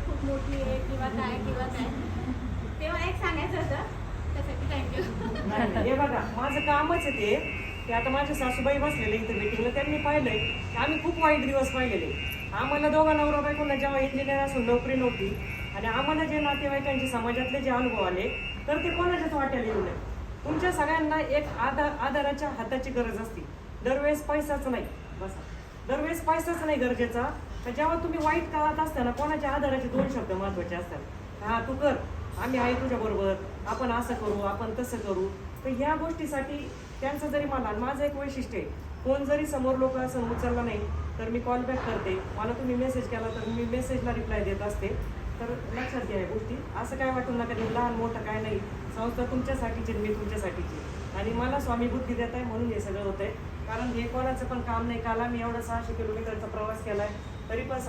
खूप मोठी आहे किंवा काय ते मला एक सांगायचं होतं, त्यासाठी थँक्यू. नाही, हे बघा माझं कामच आहे ते आता माझे सासूबाई बसलेले इथे मीटिंगला, त्यांनी पाहिलंय की आम्ही खूप वाईट दिवस पाहिलेले. आम्हाला दोघं नवरा बायकोंना जेव्हा इंजिनियर असून नोकरी नव्हती आणि आम्हाला जे नातेवाईकांचे समाजातले जे अनुभव आले तर ते कोणाच्याच वाट्याला येऊ नये. तुमच्या सगळ्यांना एक आधाराच्या हाताची गरज असते. दरवेळेस पैसाच नाही, बसा, दरवेळेस पैसाच नाही गरजेचा. तर जेव्हा तुम्ही वाईट काळात असताना कोणाच्या आधाराचे दोन शब्द महत्वाचे असतात. हा, तू कर, आम्ही आहे तुझ्या बरोबर, आपण असं करू, आपण तसं करू. तर ह्या गोष्टीसाठी त्यांचं जरी मला, माझं एक वैशिष्ट्य आहे, फोन जरी समोर लोक असं उचलला नाही तर मी कॉल बॅक करते. मला तुम्ही मेसेज केला तर मी मेसेजला रिप्लाय देत असते. तर लक्षात घ्या या गोष्टी, असं काय वाटून नका देऊ, लहान मोठं काय नाही, संस्था तुमच्यासाठीची, मी तुमच्यासाठीची. आणि मला स्वामी बुद्धी देत आहे म्हणून हे सगळं होतंय. कारण हे कोणाचं पण काम नाही. काल मी एवढा 600 किलोमीटरचा प्रवास केलाय तरी पण